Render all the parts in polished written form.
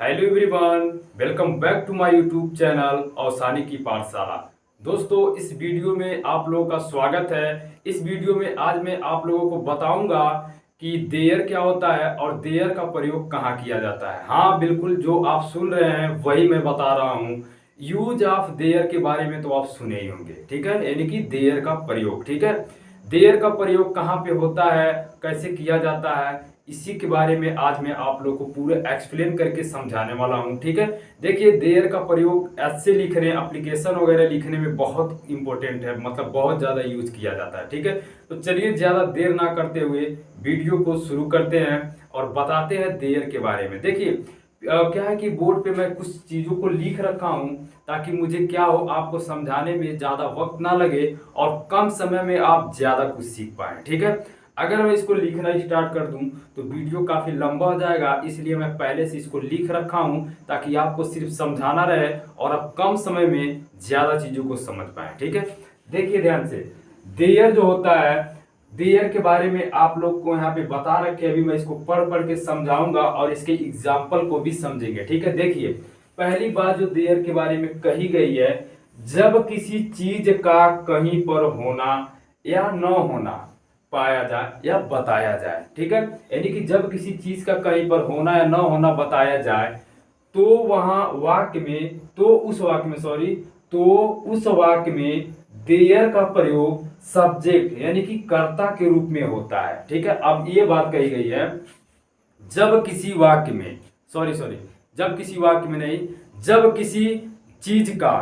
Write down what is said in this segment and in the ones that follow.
Hello everyone, welcome back to my YouTube channel Ausani की पाठशाला। दोस्तों, इस वीडियो में आप लोगों का स्वागत है। इस वीडियो में आज मैं आप लोगों को बताऊंगा कि देयर क्या होता है और देयर का प्रयोग कहाँ किया जाता है। हाँ बिल्कुल, जो आप सुन रहे हैं वही मैं बता रहा हूँ। यूज ऑफ देयर के बारे में तो आप सुने ही होंगे, ठीक है, यानी कि देयर का प्रयोग। ठीक है, देयर का प्रयोग कहाँ पे होता है, कैसे किया जाता है, इसी के बारे में आज मैं आप लोग को पूरे एक्सप्लेन करके समझाने वाला हूं। ठीक है, देखिए देयर का प्रयोग ऐसे लिखने, एप्लीकेशन वगैरह लिखने में बहुत इंपॉर्टेंट है, मतलब बहुत ज़्यादा यूज किया जाता है। ठीक है, तो चलिए ज़्यादा देर ना करते हुए वीडियो को शुरू करते हैं और बताते हैं देयर के बारे में। देखिए क्या है कि बोर्ड पे मैं कुछ चीज़ों को लिख रखा हूँ ताकि मुझे क्या हो, आपको समझाने में ज़्यादा वक्त ना लगे और कम समय में आप ज़्यादा कुछ सीख पाएँ। ठीक है, अगर मैं इसको लिखना स्टार्ट कर दूं तो वीडियो काफ़ी लंबा हो जाएगा, इसलिए मैं पहले से इसको लिख रखा हूं ताकि आपको सिर्फ समझाना रहे और आप कम समय में ज़्यादा चीज़ों को समझ पाएँ। ठीक है, देखिए ध्यान से, देयर जो होता है, देयर के बारे में आप लोग को यहाँ पे बता रखे, अभी मैं इसको पढ़ पढ़ के समझाऊंगा और इसके एग्जाम्पल को भी समझेंगे। ठीक है, देखिए पहली बात जो देयर के बारे में कही गई है, जब किसी चीज का कहीं पर होना या न होना पाया जाए या बताया जाए। ठीक है, यानी कि जब किसी चीज का कहीं पर होना या न होना बताया जाए तो वहां वाक्य में, तो उस वाक्य में देयर का प्रयोग सब्जेक्ट यानी कि कर्ता के रूप में होता है। ठीक है, अब ये बात कही गई है, जब किसी वाक्य में, जब किसी वाक्य में नहीं, जब किसी चीज का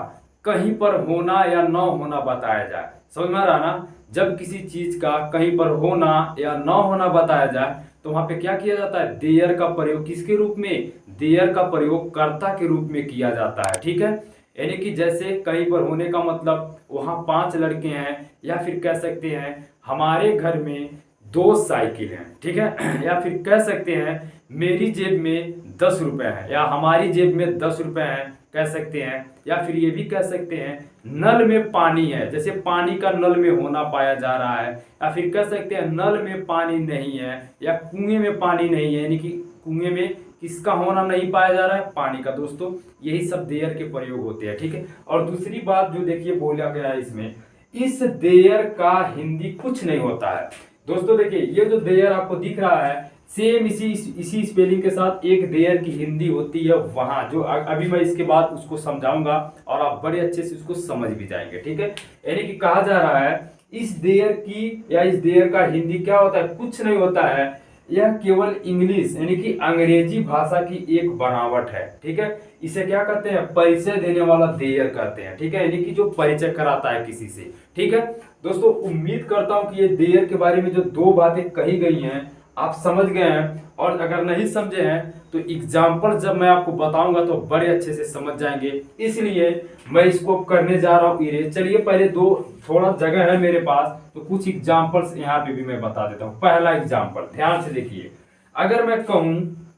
कहीं पर होना या न होना बताया जाए। समझ में आ रहा ना, जब किसी चीज का कहीं पर होना या न होना बताया जाए तो वहां पे क्या किया जाता है, देयर का प्रयोग किसके रूप में, देयर का प्रयोग कर्ता के रूप में किया जाता है। ठीक है, यानी कि जैसे कहीं पर होने का मतलब वहां 5 लड़के हैं, या फिर कह सकते हैं हमारे घर में 2 साइकिल हैं। ठीक है, या फिर कह सकते हैं मेरी जेब में 10 रुपए हैं, या हमारी जेब में 10 रुपए हैं कह सकते हैं, या फिर ये भी कह सकते हैं नल में पानी है, जैसे पानी का नल में होना पाया जा रहा है, या फिर कह सकते हैं नल में पानी नहीं है या कुएं में पानी नहीं है, यानी कि कुएं में किसका होना नहीं पाया जा रहा है, पानी का। दोस्तों यही सब देयर के प्रयोग होते हैं। ठीक है, और दूसरी बात जो देखिए बोला गया है इसमें, इस देयर का हिंदी कुछ नहीं होता है। दोस्तों देखिए, ये जो देयर आपको दिख रहा है सेम इसी स्पेलिंग के साथ एक देयर की हिंदी होती है वहां, जो अभी मैं इसके बाद उसको समझाऊंगा और आप बड़े अच्छे से उसको समझ भी जाएंगे। ठीक है, यानी कि कहा जा रहा है इस देयर की या इस देयर का हिंदी क्या होता है, कुछ नहीं होता है, यह केवल इंग्लिश यानी कि अंग्रेजी भाषा की एक बनावट है। ठीक है, इसे क्या कहते हैं, परिचय देने वाला देयर कहते हैं। ठीक है, यानी कि जो परिचय कराता है किसी से। ठीक है दोस्तों, उम्मीद करता हूं कि ये देयर के बारे में जो 2 बातें कही गई हैं आप समझ गए हैं, और अगर नहीं समझे हैं तो एग्जाम्पल जब मैं आपको बताऊंगा तो बड़े अच्छे से समझ जाएंगे, इसलिए मैं इसको करने जा रहा हूँ इरेज। चलिए पहले थोड़ा जगह है मेरे पास तो कुछ एग्जाम्पल्स यहाँ पे भी मैं बता देता हूँ। पहला एग्जाम्पल ध्यान से देखिए, अगर मैं कहूँ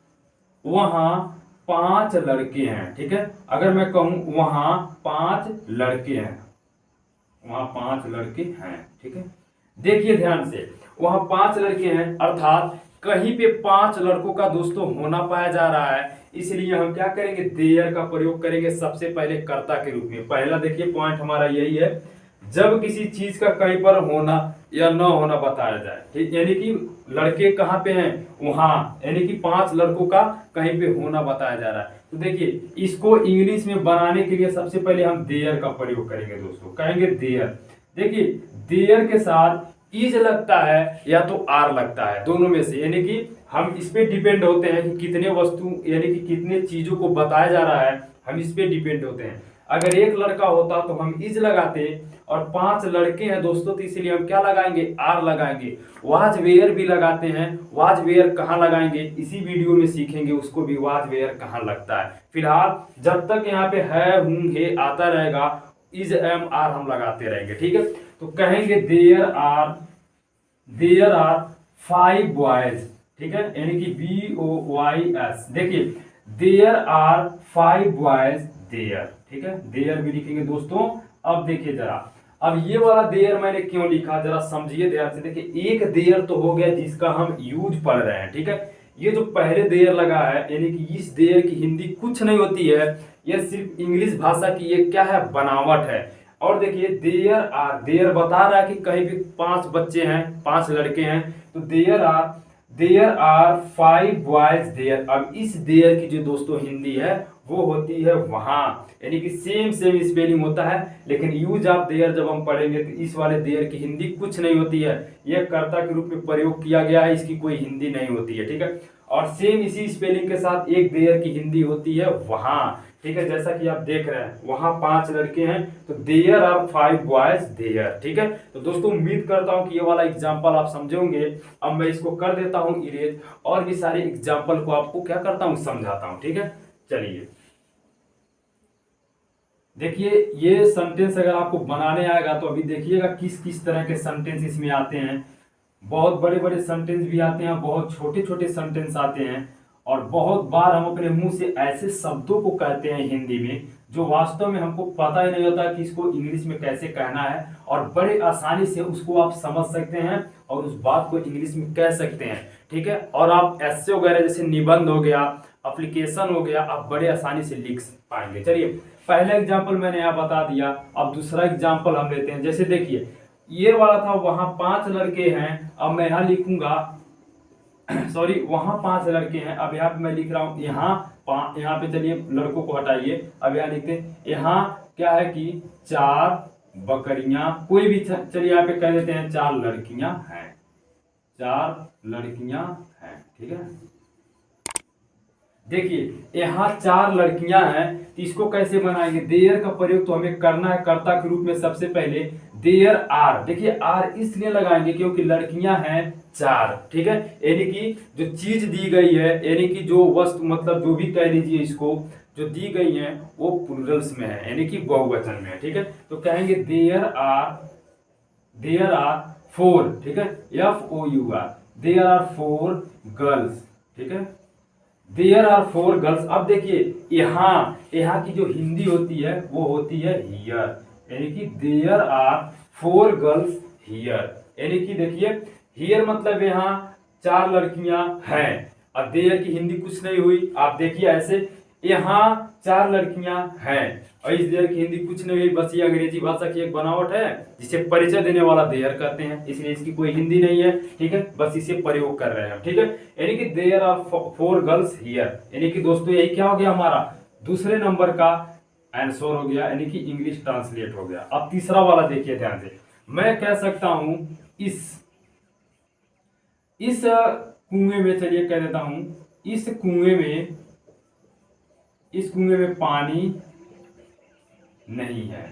वहां 5 लड़के हैं। ठीक है, अगर मैं कहूँ वहां 5 लड़के हैं, वहां 5 लड़के हैं। ठीक है, देखिए ध्यान से, वहां 5 लड़के हैं अर्थात कहीं पे 5 लड़कों का दोस्तों होना पाया जा रहा है, इसलिए हम क्या करेंगे, देयर का प्रयोग करेंगे सबसे पहले कर्ता के रूप में। पहला देखिए पॉइंट हमारा यही है, जब किसी चीज का कहीं पर होना या न होना बताया जाए। ठीक, यानी कि लड़के कहाँ पे हैं, वहां, यानी कि 5 लड़कों का कहीं पे होना बताया जा रहा है। तो देखिए इसको इंग्लिश में बनाने के लिए सबसे पहले हम देयर का प्रयोग करेंगे दोस्तों, कहेंगे देयर। देखिए देयर के साथ इज लगता है या तो आर लगता है, दोनों में से, यानी कि हम इस पे डिपेंड होते हैं कि कितने वस्तु यानी कि कितने चीजों को बताया जा रहा है, हम इस पे डिपेंड होते हैं। अगर एक लड़का होता तो हम इज लगाते, और 5 लड़के हैं दोस्तों तो इसलिए हम क्या लगाएंगे, आर लगाएंगे। वाज वेयर भी लगाते हैं, वाज वेयर कहाँ लगाएंगे इसी वीडियो में सीखेंगे, उसको भी वाज वेयर कहाँ लगता है। फिलहाल जब तक यहाँ पे है हूं हे आता रहेगा, इज एम आर हम लगाते रहेंगे। ठीक है, तो कहेंगे देयर आर 5 बॉयज। ठीक है, यानी कि BOYS। देखिए देयर आर 5 बॉयज देयर। ठीक है, देयर भी लिखेंगे दोस्तों। अब देखिए जरा, अब ये वाला देयर मैंने क्यों लिखा, जरा समझिए ध्यान से। देखिए एक देयर तो हो गया जिसका हम यूज पढ़ रहे हैं। ठीक है, ये जो पहले देयर लगा है यानी कि इस देयर की हिंदी कुछ नहीं होती है, यह सिर्फ इंग्लिश भाषा की ये क्या है, बनावट है। और देखिए देयर बता रहा है कि कहीं भी 5 बच्चे हैं, 5 लड़के हैं, तो देयर आर 5 बॉयज देयर। अब इस देयर की जो दोस्तों हिंदी है वो होती है वहां, यानी कि सेम स्पेलिंग होता है, लेकिन यूज ऑफ देयर जब हम पढ़ेंगे तो इस वाले देयर की हिंदी कुछ नहीं होती है, यह कर्ता के रूप में प्रयोग किया गया है, इसकी कोई हिंदी नहीं होती है, ठीक है। और सेम इसी स्पेलिंग के साथ एक देयर की हिंदी होती है वहां, ठीक है। जैसा कि आप देख रहे हैं वहां 5 लड़के हैं, तो देयर आर 5 बॉयज देयर, ठीक है। तो दोस्तों उम्मीद करता हूं कि ये वाला एग्जाम्पल आप समझोगे। अब मैं इसको कर देता हूं इरेज, और भी सारे एग्जाम्पल को आपको क्या करता हूं, समझाता हूं, ठीक है। चलिए देखिए, ये सेंटेंस अगर आपको बनाने आएगा तो अभी देखिएगा किस किस तरह के सेंटेंस इसमें आते हैं। बहुत बड़े बड़े सेंटेंस भी आते हैं, बहुत छोटे छोटे सेंटेंस आते हैं, और बहुत बार हम अपने मुंह से ऐसे शब्दों को कहते हैं हिंदी में जो वास्तव में हमको पता ही नहीं होता कि इसको इंग्लिश में कैसे कहना है, और बड़े आसानी से उसको आप समझ सकते हैं और उस बात को इंग्लिश में कह सकते हैं, ठीक है। और आप ऐसे वगैरह जैसे निबंध हो गया, एप्लीकेशन हो गया, आप बड़े आसानी से लिख पाएंगे। चलिए पहला एग्जाम्पल मैंने यहाँ बता दिया, अब दूसरा एग्जाम्पल हम लेते हैं। जैसे देखिए ये वाला था वहां 5 लड़के हैं, अब मैं यहाँ लिखूंगा सॉरी वहां 5 लड़के हैं, अब यहाँ पे मैं लिख रहा हूं यहाँ पे चलिए लड़कों को हटाइए, अब यहाँ लिखते हैं यहाँ क्या है कि 4 बकरियां, कोई भी चलिए यहाँ पे कह देते हैं 4 लड़कियां हैं, 4 लड़कियां हैं, ठीक है। देखिए यहाँ 4 लड़कियां हैं, तो इसको कैसे बनाएंगे, देयर का प्रयोग तो हमें करना है कर्ता के रूप में। सबसे पहले देयर आर, देखिए आर इसलिए लगाएंगे क्योंकि लड़कियां हैं 4, ठीक है। यानी कि जो चीज दी गई है, यानी कि जो वस्तु मतलब जो भी कह लीजिए इसको, जो दी गई है वो प्लूरल्स में है, यानी कि बहुवचन में है, ठीक है। तो कहेंगे देयर आर 4, ठीक है, FOUR, देयर आर 4 गर्ल्स, ठीक है, देयर आर 4 गर्ल्स। अब देखिए यहाँ की जो हिंदी होती है वो होती है हियर, यानी कि देयर आर 4 गर्ल्स हियर, यानी कि देखिए हियर मतलब यहाँ 4 लड़कियां हैं, और देयर की हिंदी कुछ नहीं हुई। आप देखिए ऐसे यहाँ 4 लड़कियां हैं और इस देयर की हिंदी कुछ नहीं हुई, बस ये अंग्रेजी भाषा की एक बनावट है जिसे परिचय देने वाला देयर कहते हैं, इसलिए इसकी कोई हिंदी नहीं है, ठीक है, बस इसे प्रयोग कर रहे हैं, ठीक है। यानी कि देयर आर 4 गर्ल्स हियर, यानी कि दोस्तों यही क्या हो गया, हमारा दूसरे नंबर का आंसर हो गया, यानी कि इंग्लिश ट्रांसलेट हो गया। अब तीसरा वाला देखिए ध्यान से, मैं कह सकता हूं इस कुएं में, चलिए कह देता हूं इस कुएं में पानी नहीं है,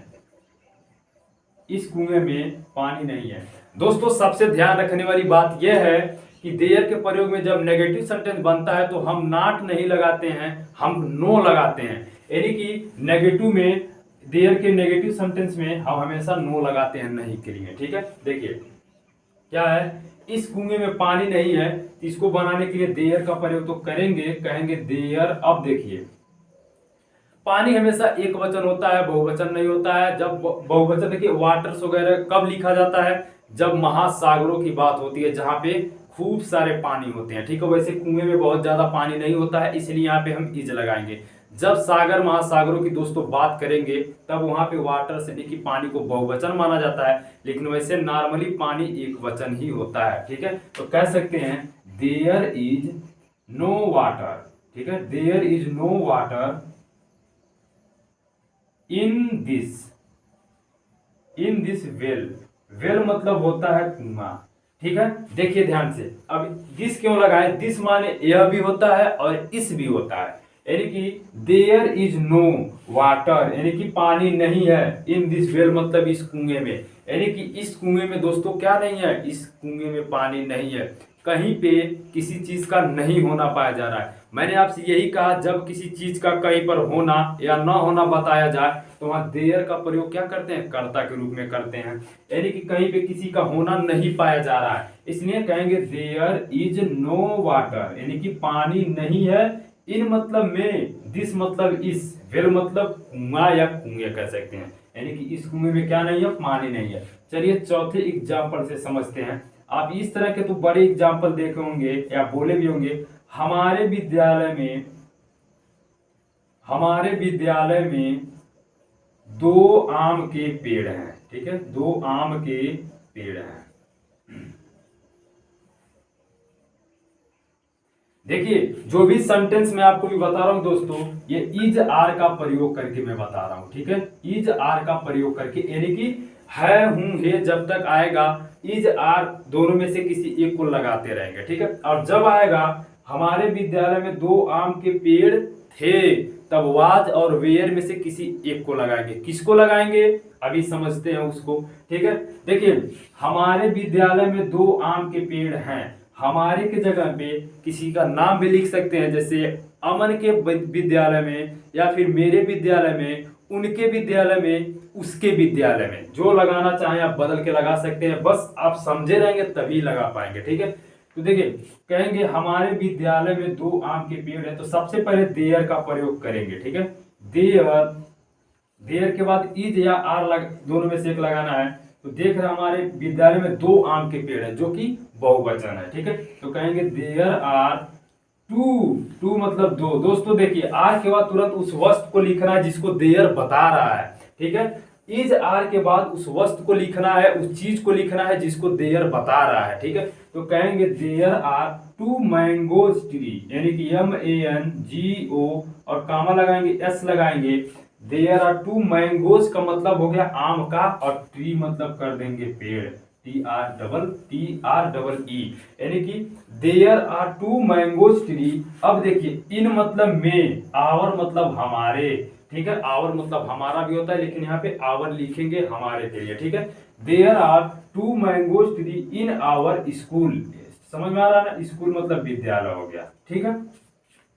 इस कुएं में पानी नहीं है। दोस्तों सबसे ध्यान रखने वाली बात यह है कि देयर के प्रयोग में जब नेगेटिव सेंटेंस बनता है तो हम नॉट नहीं लगाते हैं, हम नो लगाते हैं, यानी कि नेगेटिव में, देयर के नेगेटिव सेंटेंस में हम हमेशा नो लगाते हैं नहीं के लिए, ठीक है। देखिए क्या है, इस कुएं में पानी नहीं है, इसको बनाने के लिए देयर का प्रयोग तो करेंगे, कहेंगे देयर। अब देखिए पानी हमेशा एक वचन होता है, बहुवचन नहीं होता है। जब बहुवचन देखिए वाटर्स वगैरह कब लिखा जाता है, जब महासागरों की बात होती है जहां पे खूब सारे पानी होते हैं, ठीक है। वैसे कुएं में बहुत ज्यादा पानी नहीं होता है, इसलिए यहाँ पे हम इज लगाएंगे। जब सागर महासागरों की दोस्तों बात करेंगे तब वहां पे वाटर से देखिए पानी को बहुवचन माना जाता है, लेकिन वैसे नॉर्मली पानी एक वचन ही होता है, ठीक है। तो कह सकते हैं देयर इज नो वाटर, ठीक है, there is no water in this well मतलब होता है कुआं, ठीक है। देखिए ध्यान से, अब दिस क्यों लगाए, दिस माने यह भी होता है और इस भी होता है, यानी कि देयर इज नो वाटर, यानी कि पानी नहीं है, इन दिस वेल मतलब इस कुएं में, यानी कि इस कुएं में दोस्तों क्या नहीं है, इस कुएं में पानी नहीं है, कहीं पे किसी चीज का नहीं होना पाया जा रहा है। मैंने आपसे यही कहा जब किसी चीज का कहीं पर होना या न होना बताया जाए तो वहां देयर का प्रयोग क्या करते हैं, कर्ता के रूप में करते हैं, यानी कि कहीं पे किसी का होना नहीं पाया जा रहा है, इसलिए कहेंगे देयर इज नो वाटर, यानी कि पानी नहीं है, इन मतलब में, दिस मतलब इस, वेल मतलब कुआं या कुएं कह सकते हैं, यानी कि इस कुएं में क्या नहीं है, पानी नहीं है। चलिए चौथे एग्जाम्पल से समझते हैं। आप इस तरह के तो बड़े एग्जाम्पल देखे होंगे या बोले भी होंगे, हमारे विद्यालय में 2 आम के पेड़ हैं। ठीक है, 2 आम के पेड़ हैं। देखिए, जो भी सेंटेंस मैं आपको भी बता रहा हूं दोस्तों, ये इज आर का प्रयोग करके मैं बता रहा हूं। ठीक है, इज आर का प्रयोग करके, यानी कि है, हूं, है जब तक आएगा इज आर दोनों में से किसी एक को लगाते रहेंगे। ठीक है, और जब आएगा हमारे विद्यालय में 2 आम के पेड़ थे, तब वाज और वेयर में से किसी एक को लगाएंगे। किसको लगाएंगे अभी समझते हैं उसको। ठीक है, देखिए, हमारे विद्यालय में 2 आम के पेड़ हैं। हमारे के जगह पे किसी का नाम भी लिख सकते हैं, जैसे अमन के विद्यालय में, या फिर मेरे विद्यालय में, उनके विद्यालय में, उसके विद्यालय में। जो लगाना चाहें आप बदल के लगा सकते हैं, बस आप समझे रहेंगे तभी लगा पाएंगे। ठीक है, तो देखिए, कहेंगे हमारे विद्यालय में 2 आम के पेड़ है, तो सबसे पहले देयर का प्रयोग करेंगे। ठीक है, देयर के बाद इज या आर दोनों में से एक लगाना है। तो देख रहे हैं हमारे विद्यालय में 2 आम के पेड़ है, जो कि बहुवचन है। ठीक है, तो कहेंगे देयर आर 2 मतलब 2। दोस्तों देखिए, आर के बाद तुरंत उस वस्तु को लिखना है जिसको देयर बता रहा है। ठीक है, इज आर के बाद उस वस्तु को लिखना है, उस चीज को लिखना है जिसको देयर बता रहा है। ठीक है, तो कहेंगे देयर आर 2 मैंगोज ट्री, यानी कि MANGO और कामा लगाएंगे, S लगाएंगे। देयर आर 2 मैंगोज का मतलब हो गया आम का, और ट्री मतलब कर देंगे पेड़, TREE, यानी कि देयर आर 2 मैंगोज ट्री। अब देखिए, इन मतलब में, आवर मतलब हमारे। ठीक है, आवर मतलब हमारा भी होता है, लेकिन यहाँ पे आवर लिखेंगे हमारे के लिए। ठीक है, there are 2 mangoes tree in our school. समझ में आ रहा है ना, स्कूल मतलब विद्यालय हो गया। ठीक है,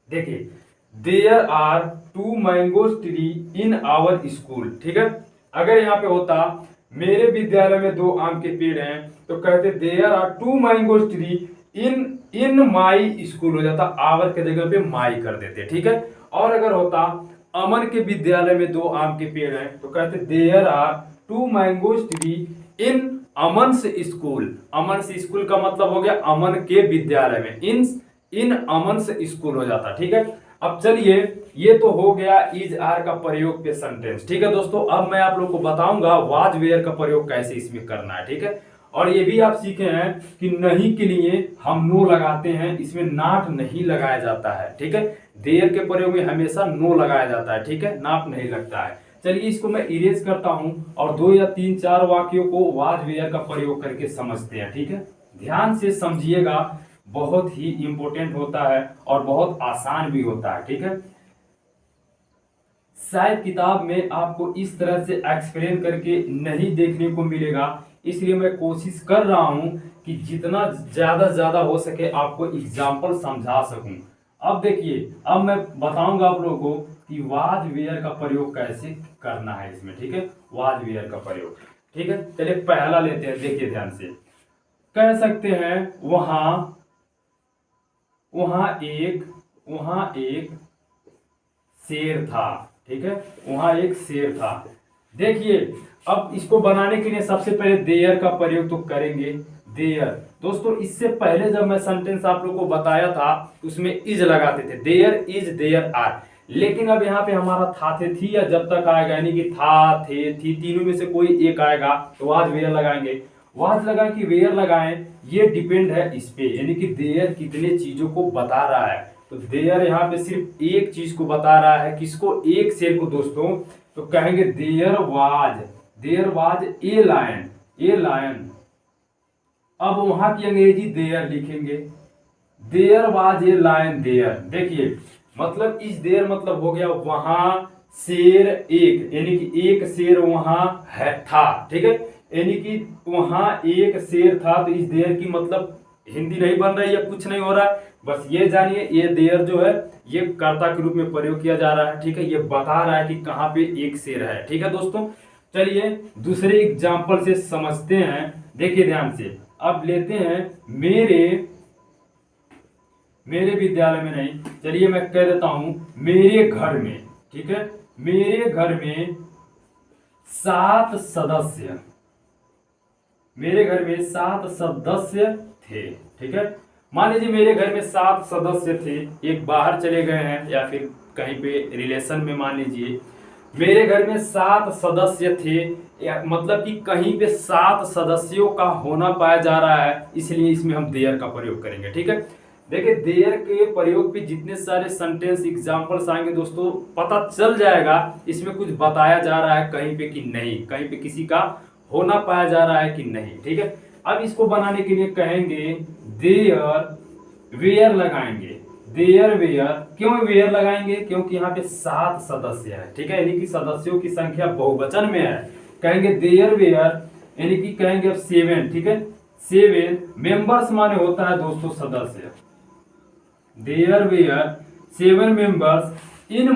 देखिए, there are 2 mangoes tree in our school. ठीक है, अगर यहाँ पे होता मेरे विद्यालय में 2 आम के पेड़ हैं, तो कहते there are 2 mangoes tree in my school, हो जाता आवर के जगह पे माई कर देते। ठीक है, और अगर होता अमन के विद्यालय में 2 आम के पेड़ हैं, तो कहते there are 2 mangoes tree in Aman's school. Aman's school का मतलब हो गया अमन के विद्यालय में, इन अमन्स स्कूल हो जाता। ठीक है, अब चलिए, ये तो हो गया इज आर का प्रयोग पे सेंटेंस। ठीक है दोस्तों, अब मैं आप लोग को बताऊंगा वाज वेयर का प्रयोग कैसे इसमें करना है। ठीक है, और ये भी आप सीखे हैं कि नहीं के लिए हम नो लगाते हैं, इसमें नॉट नहीं लगाया जाता है। ठीक है, देयर के प्रयोग में हमेशा नो लगाया जाता है। ठीक है, नॉट नहीं लगता है। चलिए, इसको मैं इरेज करता हूं और 2 या 3 4 वाक्यों को वाज वेयर का प्रयोग करके समझते हैं। ठीक है, ध्यान से समझिएगा, बहुत ही इंपॉर्टेंट होता है और बहुत आसान भी होता है। ठीक है, शायद किताब में आपको इस तरह से एक्सप्लेन करके नहीं देखने को मिलेगा, इसलिए मैं कोशिश कर रहा हूं कि जितना ज्यादा हो सके आपको एग्जाम्पल समझा सकूं। अब देखिए, अब मैं बताऊंगा आप लोगों को कि वाज वेयर का प्रयोग कैसे करना है इसमें। ठीक है, वाज वेयर का प्रयोग। ठीक है, चलिए पहला लेते हैं, देखिए ध्यान से। कह सकते हैं वहां एक शेर था। ठीक है, वहां एक शेर था। देखिए, अब इसको बनाने के लिए सबसे पहले देयर का प्रयोग तो करेंगे। देयर, दोस्तों इससे पहले जब मैं सेंटेंस आप लोगों को बताया था उसमें इज लगाते थे, देयर इज देयर आर। लेकिन अब यहाँ पे हमारा था, थे, थी या जब तक आएगा, यानी कि था, थे, थी, तीनों में से कोई एक आएगा तो वाज वेयर लगाएंगे। वाज लगाए कि वेयर लगाएं, ये डिपेंड है इस पे, यानी कि देयर कितने चीजों को बता रहा है। तो देयर यहाँ पे सिर्फ एक चीज को बता रहा है, किसको, एक शेर को दोस्तों। तो कहेंगे देयर वाज ए लायन। अब वहां की अंग्रेजी देयर लिखेंगे, there was a lion there. देखिए, मतलब इस देयर मतलब हो गया वहां शेर एक, यानी कि एक शेर वहां है था। ठीक है, यानी कि वहां एक शेर था। तो इस देयर की मतलब हिंदी नहीं बन रही है, कुछ नहीं हो रहा है, बस ये जानिए ये देयर जो है ये कर्ता के रूप में प्रयोग किया जा रहा है। ठीक है, ये बता रहा है कि कहां पे एक शेर है। ठीक है दोस्तों, चलिए दूसरे एग्जाम्पल से समझते हैं, देखिए ध्यान से। अब लेते हैं मेरे विद्यालय में नहीं, चलिए मैं कह देता हूं मेरे घर में। ठीक है, मेरे घर में 7 सदस्य थे। ठीक है, मान लीजिए मेरे घर में 7 सदस्य थे, एक बाहर चले गए हैं या फिर कहीं पे रिलेशन में, मान लीजिए मेरे घर में 7 सदस्य थे, मतलब कि कहीं पे 7 सदस्यों का होना पाया जा रहा है, इसलिए इसमें हम देयर का प्रयोग करेंगे। ठीक है, देखिए देयर के प्रयोग पे जितने सारे सेंटेंस एग्जांपल्स आएंगे दोस्तों, पता चल जाएगा इसमें कुछ बताया जा रहा है कहीं पे कि नहीं, कहीं पे किसी का होना पाया जा रहा है कि नहीं। ठीक है, अब इसको बनाने के लिए कहेंगे देयर वेयर लगाएंगे। देयर वेयर, क्यों वेयर लगाएंगे? क्योंकि यहाँ पे 7 सदस्य है। ठीक है, यानी कि सदस्यों की संख्या बहुवचन में है। कहेंगे देयर वेयर, यानी कि कहेंगे अब 7। ठीक है, 7 मेंबर्स माने होता है दोस्तों सदस्य। There were 7 members in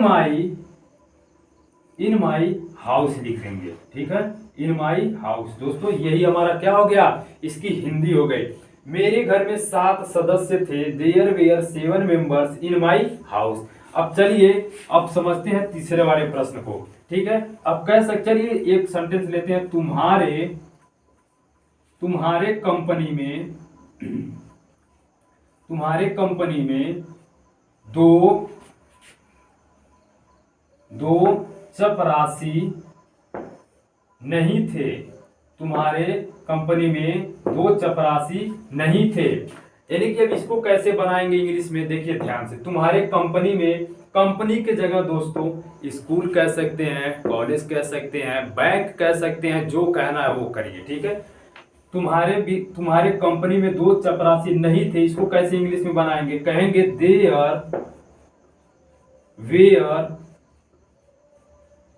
my house लिखेंगे। ठीक है, इन माई हाउस। दोस्तों यही हमारा क्या हो गया, इसकी हिंदी हो गई। मेरे घर में 7 सदस्य थे, there were 7 members in my house. अब चलिए अब समझते हैं तीसरे वाले प्रश्न को। ठीक है, अब कह सकते, चलिए एक सेंटेंस लेते हैं, तुम्हारे कंपनी में दो चपरासी नहीं थे। तुम्हारे कंपनी में 2 चपरासी नहीं थे। यानी कि अब इसको कैसे बनाएंगे इंग्लिश में, देखिए ध्यान से। तुम्हारे कंपनी में, कंपनी के जगह दोस्तों स्कूल कह सकते हैं, कॉलेज कह सकते हैं, बैंक कह सकते हैं, जो कहना है वो करिए। ठीक है, तुम्हारे कंपनी में 2 चपरासी नहीं थे, इसको कैसे इंग्लिश में बनाएंगे? कहेंगे देयर वेयर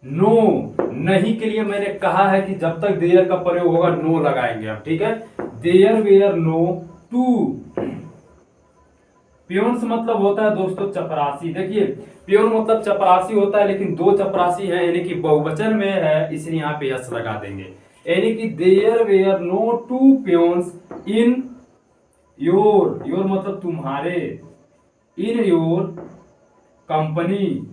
नो। नहीं के लिए मैंने कहा है कि जब तक देयर का प्रयोग होगा नो लगाएंगे हम। ठीक है, देयर वेयर नो 2 पियोन्स, मतलब होता है दोस्तों चपरासी। देखिए पियोन मतलब चपरासी होता है, लेकिन 2 चपरासी हैं, यानी कि बहुवचन में है, इसलिए यहाँ पे यस लगा देंगे। यानी कि there were no 2 peons in your मतलब तुम्हारे, इन योर कंपनी,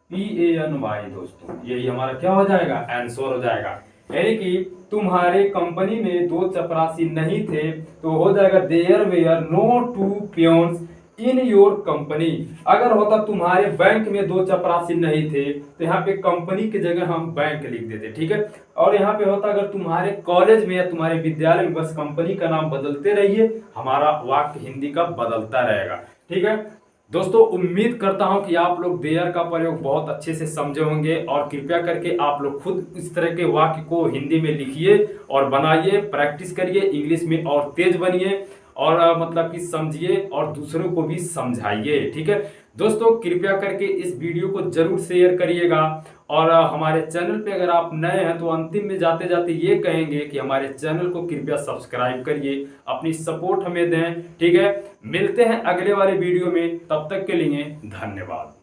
COMPANY दोस्तों, यही हमारा क्या हो जाएगा, आंसर हो जाएगा। यानी कि तुम्हारे कंपनी में 2 चपरासी नहीं थे, तो हो जाएगा there were no 2 peons in your company. अगर होता तुम्हारे बैंक में 2 चपरासी नहीं थे, तो यहाँ पे कंपनी की जगह हम बैंक लिख देते। ठीक है, और यहाँ पे होता अगर तुम्हारे कॉलेज में या तुम्हारे विद्यालय में, बस कंपनी का नाम बदलते रहिए, हमारा वाक्य हिंदी का बदलता रहेगा। ठीक है दोस्तों, उम्मीद करता हूं कि आप लोग देयर का प्रयोग बहुत अच्छे से समझे होंगे, और कृपया करके आप लोग खुद इस तरह के वाक्य को हिंदी में लिखिए और बनाइए, प्रैक्टिस करिए, इंग्लिश में और तेज बनिए, और मतलब कि समझिए और दूसरों को भी समझाइए। ठीक है दोस्तों, कृपया करके इस वीडियो को जरूर शेयर करिएगा, और हमारे चैनल पे अगर आप नए हैं तो अंतिम में जाते जाते ये कहेंगे कि हमारे चैनल को कृपया सब्सक्राइब करिए, अपनी सपोर्ट हमें दें। ठीक है, मिलते हैं अगले वाले वीडियो में, तब तक के लिए धन्यवाद।